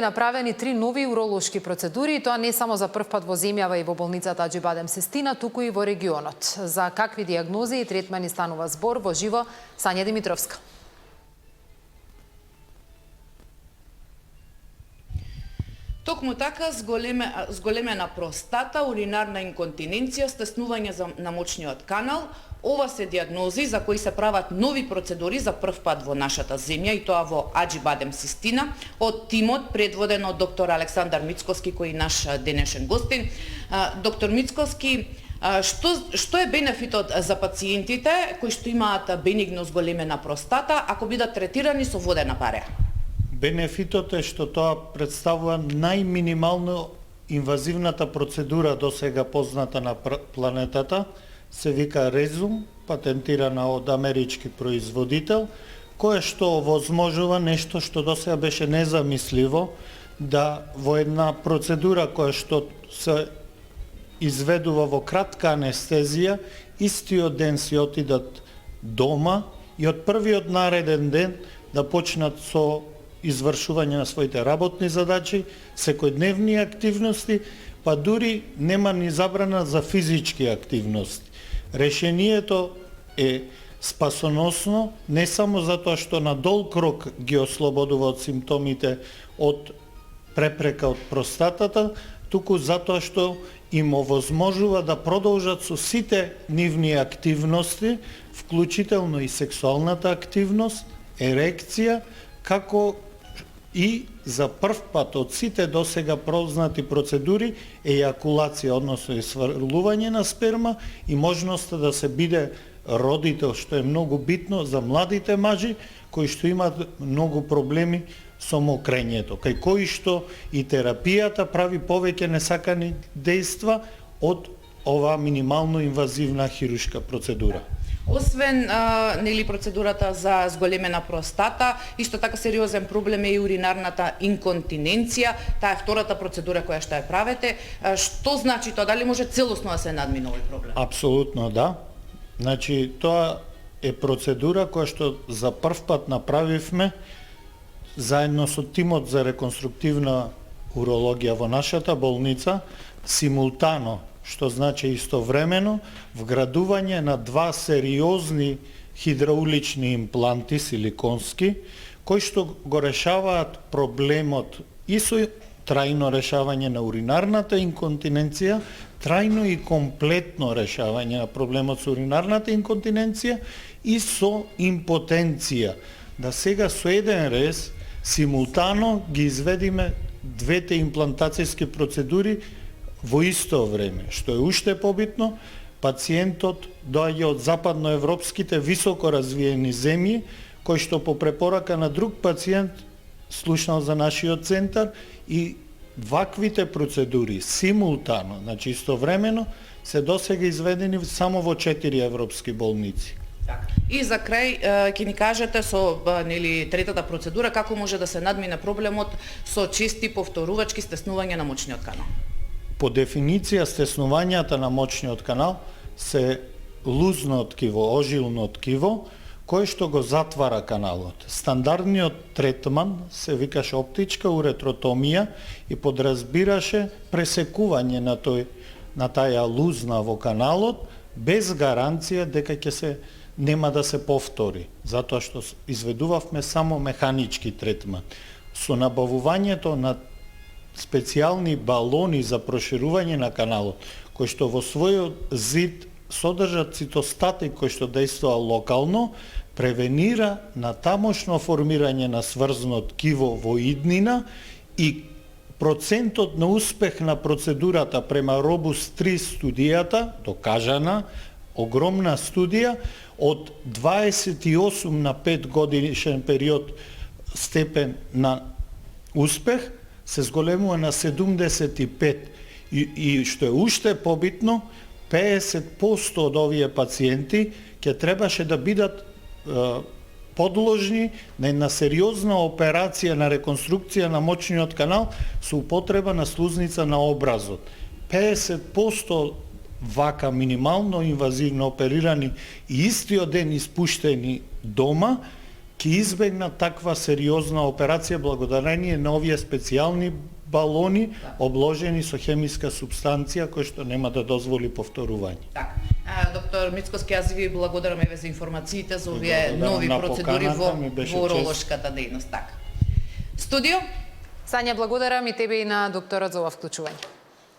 Направени 3 нови уролошки процедури, и тоа не само за прв пат во земјава и во болницата Аџи-Бадем Систина, туку и во регионот. За какви диагнози и третмани станува збор во живо Сања Димитровска. Токму така, зголемена простата, уринарна инконтиненција, стеснување на мочниот канал, ова се диагнози за кои се прават нови процедури за прв пат во нашата земја, и тоа во Аџи-Бадем Систина, од тимот предводен од доктор Александар Мицковски, кој е наш денешен гостин. Доктор Мицковски, што е бенефитот за пациентите кои што имаат бенигно зголемена простата, ако бидат третирани со водена пареа? Бенефитот е што тоа представува најминимално инвазивната процедура до сега позната на планетата, се вика Резум, патентирана од амерички производител, кое што овозможува нешто што до сега беше незамисливо, да во една процедура која што се изведува во кратка анестезија, истиот ден си отидат дома и од првиот нареден ден да почнат со извршување на своите работни задачи, секојдневни активности, па дури нема ни забрана за физички активности. Решението е спасоносно не само затоа што на долг рок ги ослободува од симптомите од препрека од простатата, туку затоа што им овозможува да продолжат со сите нивни активности, вклучително и сексуалната активност, ерекција, како и за прв пат од сите досега познати процедури ејакулација, односно сврлување на сперма и можноста да се биде родител, што е многу битно за младите мажи кои што имаат многу проблеми со мокрењето, кај кои што и терапијата прави повеќе несакани дејства од оваа минимално инвазивна хируршка процедура. Освен процедурата за зголемена простата, исто така сериозен проблем е и уринарната инконтиненција. Таа е втората процедура која што ја правите. Што значи тоа? Дали може целосно да се надмине овој проблем? Апсолутно да. Значи, тоа е процедура која што за прв пат направивме заедно со тимот за реконструктивна урологија во нашата болница, симултано, што значи истовремено, вградување на 2 сериозни хидраулични импланти силиконски, кои што го решаваат проблемот и со трајно решавање на уринарната инконтиненција, трајно и комплетно решавање на проблемот со уринарната инконтиненција и со импотенција. Да сега со еден рез, симултано ги изведиме двете имплантацијски процедури во исто време, што е уште побитно. Пациентот доаѓа од западноевропските високо развиени земји, кој што по препорака на друг пациент слушнал за нашиот центар, и ваквите процедури симултано, значи истовремено, се досега изведени само во 4 европски болници. И за крај ќе ни кажете со третата процедура како може да се надмине проблемот со чести повторувачки стеснување на мочниот канал? По дефиниција, стеснувањата на мочниот канал се лузно ткиво, ожилно ткиво, кое што го затвара каналот. Стандардниот третман се викаше оптичка уретротомија и подразбираше пресекување на таја лузна во каналот, без гаранција дека нема да се повтори, затоа што изведувавме само механички третман. Со набавувањето на специјални балони за проширување на каналот, кои што во својот зид содржат цитостати кои што дејствува локално, превенира на тамошно формирање на сврзно ткиво во иднина, и процентот на успех на процедурата према Робус 3 студијата, докажана, огромна студија, од 28 на 5 годишен период степен на успех, се зголемува на 75, и што е уште побитно, 50% од овие пациенти ќе требаше да бидат подложни на една сериозна операција на реконструкција на мочниот канал со употреба на слузница на образот. 50% вака минимално инвазивно оперирани и истиот ден испуштени дома, ќе избегнат таква сериозна операција благодарение на овие специјални балони обложени со хемиска субстанција која што нема да дозволи повторување. Така. Доктор Мицкоски, јас ви благодарам еве за информациите за овие нови на процедури поканата, ми беше во чест. уролошката дејност. Така. Студио? Сања, благодарам и тебе и на докторот за ова вклучување.